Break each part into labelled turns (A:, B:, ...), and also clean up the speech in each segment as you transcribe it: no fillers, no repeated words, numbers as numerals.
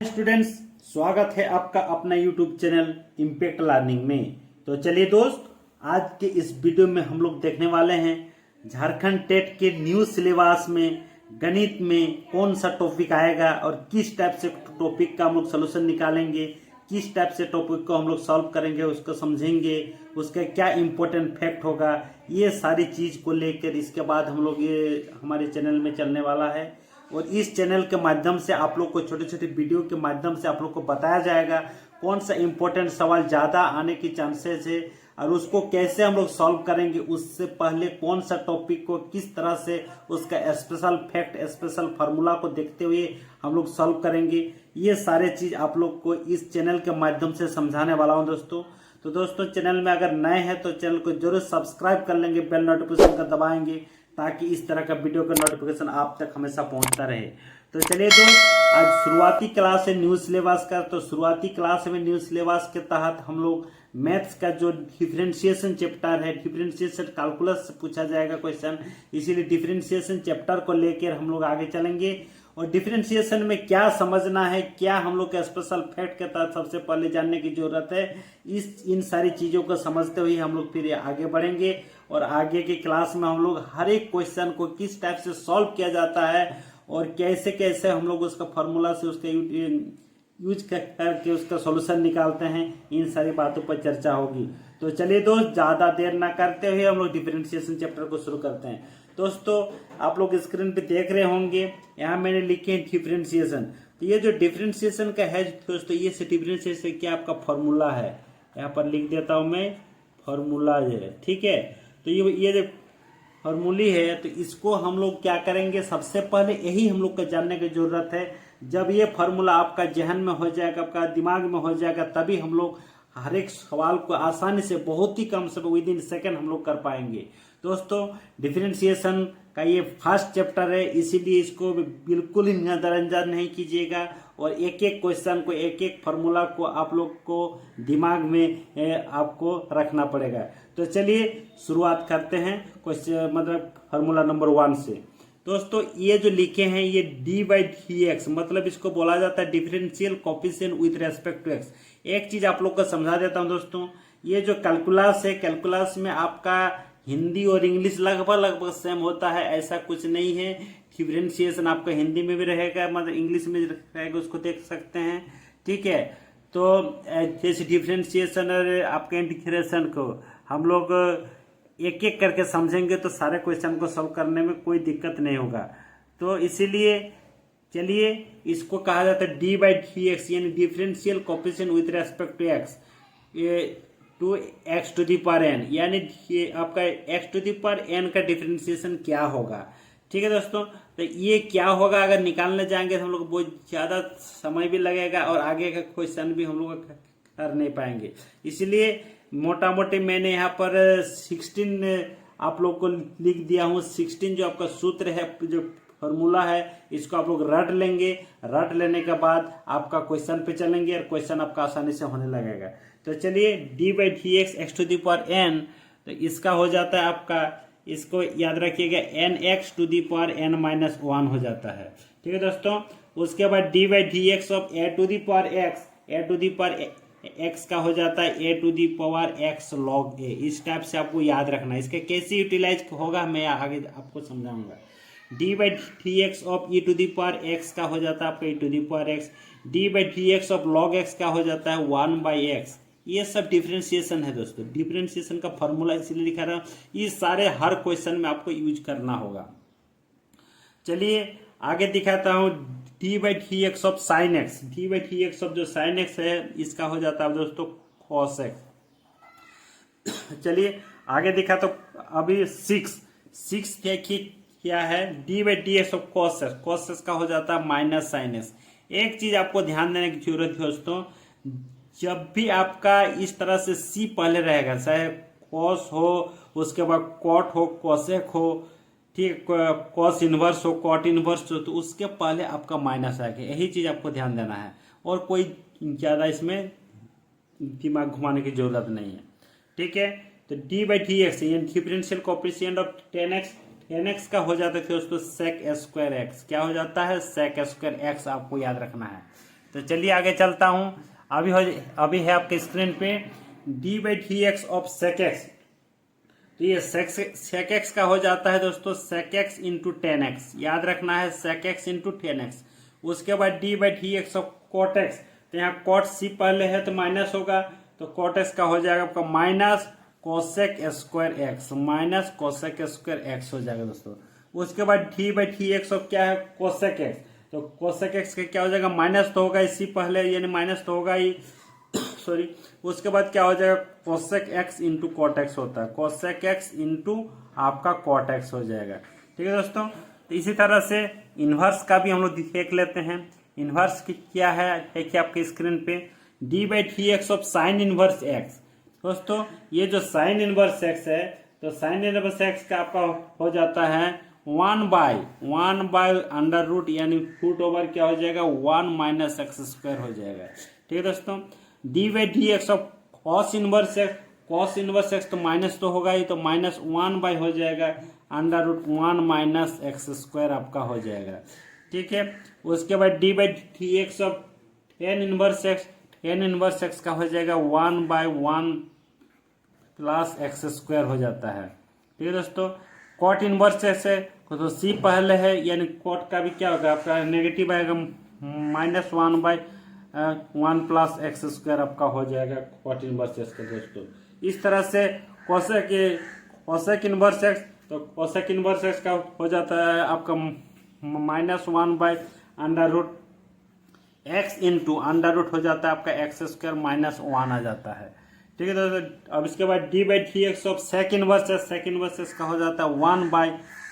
A: Students, स्वागत है आपका अपना यूट्यूब चैनल इम्पैक्ट लर्निंग में। तो चलिए दोस्त, आज के इस वीडियो में हम लोग देखने वाले हैं झारखंड टेट के न्यू सिलेबस में गणित में कौन सा टॉपिक आएगा और किस टाइप से टॉपिक का हम लोग सोल्यूशन निकालेंगे, किस टाइप से टॉपिक को हम लोग सॉल्व करेंगे, उसको समझेंगे, उसका क्या इम्पोर्टेंट फैक्ट होगा। ये सारी चीज को लेकर इसके बाद हम लोग ये हमारे चैनल में चलने वाला है और इस चैनल के माध्यम से आप लोग को छोटे छोटे वीडियो के माध्यम से आप लोग को बताया जाएगा कौन सा इम्पोर्टेंट सवाल ज़्यादा आने की चांसेस है और उसको कैसे हम लोग सॉल्व करेंगे। उससे पहले कौन सा टॉपिक को किस तरह से उसका स्पेशल फैक्ट, स्पेशल फार्मूला को देखते हुए हम लोग सॉल्व करेंगे, ये सारे चीज़ आप लोग को इस चैनल के माध्यम से समझाने वाला हूँ दोस्तों। तो दोस्तों, चैनल में अगर नए हैं तो चैनल को जरूर सब्सक्राइब कर लेंगे, बेल नोटिफिकेशन का दबाएंगे ताकि इस तरह का वीडियो का नोटिफिकेशन आप तक हमेशा पहुंचता रहे। तो चलिए दोस्त, आज शुरुआती क्लास है न्यू सिलेबस का। तो शुरुआती क्लास में न्यू सिलेबस के तहत हम लोग मैथ्स का जो डिफरेंशिएशन चैप्टर है, डिफरेंशिएशन कैलकुलस से पूछा जाएगा क्वेश्चन, इसीलिए डिफरेंशिएशन चैप्टर को लेकर हम लोग आगे चलेंगे। और डिफरेंशिएशन में क्या समझना है, क्या हम लोग के स्पेशल फैक्ट के तहत सबसे पहले जानने की जरूरत है, इन सारी चीजों को समझते हुए हम लोग फिर आगे बढ़ेंगे। और आगे के क्लास में हम लोग हर एक क्वेश्चन को किस टाइप से सॉल्व किया जाता है और कैसे कैसे हम लोग उसका फॉर्मूला से उसका यूज करके उसका सॉल्यूशन निकालते हैं, इन सारी बातों पर चर्चा होगी। तो चलिए दोस्त, ज्यादा देर ना करते हुए हम लोग डिफरेंशिएशन चैप्टर को शुरू करते हैं। दोस्तों, आप लोग स्क्रीन पे देख रहे होंगे, यहाँ मैंने लिखे हैं डिफरेंशिएशन। तो ये जो डिफरेंशिएशन का है दोस्तों, ये डिफरेंशिएशन क्या आपका फॉर्मूला है, यहाँ पर लिख देता हूं मैं, फॉर्मूला है, ठीक है। तो ये जो फॉर्मूली है, तो इसको हम लोग क्या करेंगे, सबसे पहले यही हम लोग को जानने की जरूरत है। जब ये फॉर्मूला आपका जहन में हो जाएगा, आपका दिमाग में हो जाएगा, तभी हम लोग हर एक सवाल को आसानी से, बहुत ही कम समय, विद इन सेकेंड हम लोग कर पाएंगे। दोस्तों, डिफरेंशिएशन का ये फर्स्ट चैप्टर है, इसीलिए इसको बिल्कुल ही नजरअंदाज नहीं कीजिएगा और एक एक क्वेश्चन को, एक एक फॉर्मूला को आप लोग को दिमाग में आपको रखना पड़ेगा। तो चलिए शुरुआत करते हैं क्वेश्चन, मतलब फॉर्मूला नंबर 1 से। दोस्तों, ये जो लिखे हैं ये d/dx, मतलब इसको बोला जाता है differential coefficient with respect to x। एक चीज आप लोग को समझा देता हूं दोस्तों, ये जो कैलकुलस है, कैलकुलस में आपका हिंदी और इंग्लिश लगभग सेम होता है, ऐसा कुछ नहीं है। डिफरेंशिएशन आपका हिंदी में भी रहेगा, मतलब इंग्लिश में रहेगा, उसको देख सकते हैं, ठीक है। तो जैसे डिफरेंशिएशन और आपके इंटीग्रेशन को हम लोग एक एक करके समझेंगे तो सारे क्वेश्चन को सॉल्व करने में कोई दिक्कत नहीं होगा। तो इसीलिए चलिए, इसको कहा जाता है d/dx, यानी differential coefficient with respect to x, to x to the power n, यानी आपका x to the power n का डिफरेंशिएशन क्या होगा, ठीक है दोस्तों। तो ये क्या होगा, अगर निकालने जाएंगे तो हम लोग बहुत ज्यादा समय भी लगेगा और आगे का क्वेश्चन भी हम लोग कर नहीं पाएंगे। इसलिए मोटा मोटी मैंने यहाँ पर 16 आप लोग को लिख दिया हूँ। 16 जो आपका सूत्र है, जो फॉर्मूला है, इसको आप लोग रट लेंगे। रट लेने के बाद आपका क्वेश्चन पे चलेंगे और क्वेश्चन आपका आसानी से होने लगेगा। तो चलिए, d/dx x to the power n, तो इसका हो जाता है आपका, इसको याद रखिएगा, nx to the power n-1 हो जाता है, ठीक है दोस्तों। उसके बाद d/dx of a to the power x, a to the power x का हो जाता है a to the power x log a। इस टाइप से आपको याद रखना है। इसका कैसे यूटिलाइज होगा मैं आगे आपको समझाऊंगा। d/dx of e to the power x का हो जाता है आपका e to the power x। d/dx of log x का हो जाता है 1/x। ये सब डिफरेंशिएशन है दोस्तों। डिफरेंशिएशन का फॉर्मूला इसलिए लिखा रहा हूं, ये सारे हर क्वेश्चन में आपको यूज करना होगा। चलिए आगे दिखाता हूं, d/dx of sine x। d/dx of जो साइन x है, इसका हो जाता है दोस्तों cos x। चलिए आगे दिखा, तो अभी 6 क्या है, d/dx of cos x। cos x का हो जाता है माइनस साइन x। एक चीज आपको ध्यान देने की जरूरत है दोस्तों, जब भी आपका इस तरह से c पहले रहेगा, चाहे cos हो, उसके बाद cot हो, cosec हो, ठीक, cos इनवर्स हो, cot इनवर्स हो, तो उसके पहले आपका माइनस आएगा। यही चीज आपको ध्यान देना है और कोई ज्यादा इसमें दिमाग घुमाने की जरूरत नहीं है, ठीक है। तो d/dx differential coefficient of 10x का हो जाता है दोस्तों sec² x। क्या हो जाता है, sec² x, आपको याद रखना है। तो चलिए आगे चलता हूँ। अभी है आपके स्क्रीन पे d/dx ऑफ sec x। तो ये sec x का हो जाता है दोस्तों sec x इंटू 10x, याद रखना है sec x इंटू 10x। उसके बाद d/dx ऑफ cot x, तो यहाँ cot c पहले है तो माइनस होगा, तो cot x का हो जाएगा आपका minus cosec square x, minus cosec square x हो जाएगा दोस्तों। उसके बाद d/dx ऑफ क्या है कोसेक एक्स, तो कोसेक एक्स का क्या हो जाएगा माइनस तो होगा इसी पहले, यानी माइनस तो होगा ही सॉरी। उसके बाद क्या हो जाएगा cosec x into cot x होता है, कोसेक एक्स इंटू आपका कॉट एक्स हो जाएगा। ठीक है दोस्तों। तो इसी तरह से इनवर्स का भी हम लोग देख लेते हैं। इनवर्स की क्या है देखिए आपके स्क्रीन पे d/dx of sine inverse x. दोस्तों ये जो साइन इनवर्स एक्स है, तो साइन इनवर्स एक्स का आपका हो जाता है 1/1 अंडर रूट, यानी रूट ओवर क्या हो जाएगा 1 माइनस एक्स स्क्वायर हो जाएगा। ठीक है दोस्तों। d/dx of cos inverse x, cos inverse x तो माइनस तो होगा ही, तो माइनस 1 हो जाएगा under root 1 minus x square आपका हो जाएगा। ठीक है। उसके बाद d/dx of tan inverse x, tan inverse x का हो जाएगा 1/1 प्लस एक्स स्क्वायर हो जाता है। ठीक है दोस्तों। कॉट इनवर्स एक्स है तो सी पहले है, यानी कॉट का भी क्या होगा आपका नेगेटिव आएगा, -1/1 प्लस एक्स स्क्वायर आपका हो जाएगा कॉट इनवर्स एक्स का दोस्तों। इस तरह से कोसेक इनवर्स एक्स, तो कोसेक इनवर्स एक्स का हो जाता है आपका -1 under root x into under root हो जाता है आपका एक्स स्क्वायर -1 आ जाता है। ठीक है दोस्तों। अब इसके बाद d/dx of sec inverse x, sec inverse x का हो जाता है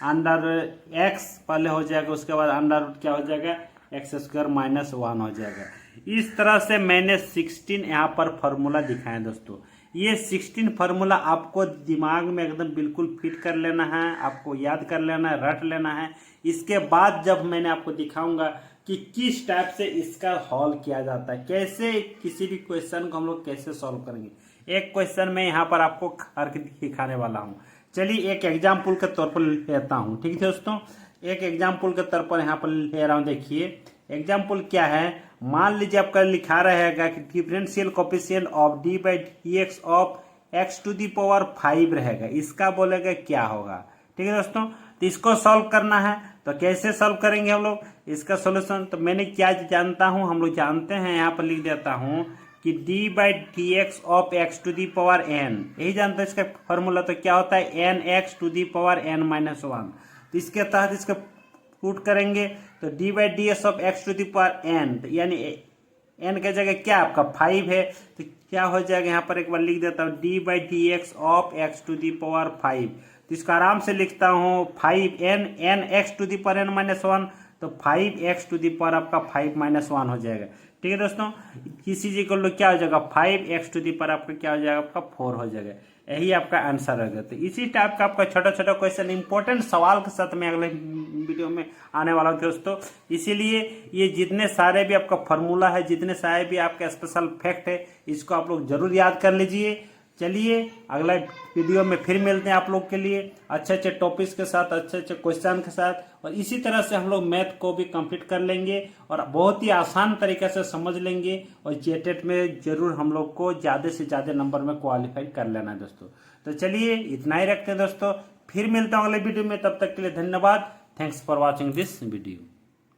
A: 1/√x पहले हो जाएगा, उसके बाद अंडर रूट क्या हो जाएगा एक्स स्क्वायर -1 हो जाएगा। इस तरह से मैंने 16 यहाँ पर फॉर्मूला दिखाए दोस्तों। ये 16 फार्मूला आपको दिमाग में एकदम बिल्कुल फिट कर लेना है, आपको याद कर लेना है, रट लेना है। इसके बाद जब मैंने आपको दिखाऊंगा कि किस टाइप से इसका हॉल किया जाता है, कैसे किसी भी क्वेश्चन को हम लोग कैसे सॉल्व करेंगे। एक क्वेश्चन मैं यहाँ पर आपको करके दिखाने वाला हूँ। चलिए एक एग्जाम्पल के तौर पर लेता हूँ। ठीक है दोस्तों। एक एग्जाम्पल के तौर पर यहाँ पर ले रहा हूँ। देखिए एग्जाम्पल क्या है, मान लीजिए आपका लिखा रहेगा कि differential coefficient of d/dx of x⁵ रहेगा, इसका बोलेगा क्या होगा। ठीक है दोस्तों। तो इसको सॉल्व करना है, तो कैसे सॉल्व करेंगे हम लोग इसका सॉल्यूशन। तो मैंने क्या जानता हूं, हम लोग जानते हैं, यहाँ पर लिख देता हूं कि d/dx ऑफ x⁵n, यही जानते हैं इसका फॉर्मूला। तो क्या होता है nx⁴n-1। तो इसके तहत इसका पुट करेंगे तो d/dx ऑफ x⁴n, यानी n की जगह क्या आपका 5 है, तो क्या हो जाएगा यहाँ पर एक बार लिख देता हूँ d/dx ऑफ x⁵5। तो इसको आराम से लिखता हूँ 5n, nx⁴n-1, तो 5x⁴ आपका 5-1 हो जाएगा। ठीक है दोस्तों। किसी चीज को क्या हो जाएगा 5x⁴ आपका क्या हो जाएगा आपका 4 हो जाएगा। यही आपका आंसर रहेगा। तो इसी टाइप का आपका छोटा छोटा क्वेश्चन इंपॉर्टेंट सवाल के साथ मैं अगले वीडियो में आने वाला हूँ दोस्तों। इसीलिए ये जितने सारे भी आपका फॉर्मूला है, जितने सारे भी आपका स्पेशल फैक्ट है, इसको आप लोग जरूर याद कर लीजिए। चलिए अगला वीडियो में फिर मिलते हैं आप लोग के लिए अच्छे अच्छे टॉपिक्स के साथ, अच्छे अच्छे क्वेश्चन के साथ, और इसी तरह से हम लोग मैथ को भी कंप्लीट कर लेंगे और बहुत ही आसान तरीके से समझ लेंगे, और जेटेट में जरूर हम लोग को ज़्यादा से ज़्यादा नंबर में क्वालिफाई कर लेना है दोस्तों। तो चलिए इतना ही रखते हैं दोस्तों, फिर मिलता हूँ अगले वीडियो में। तब तक के लिए धन्यवाद। Thanks for watching this video.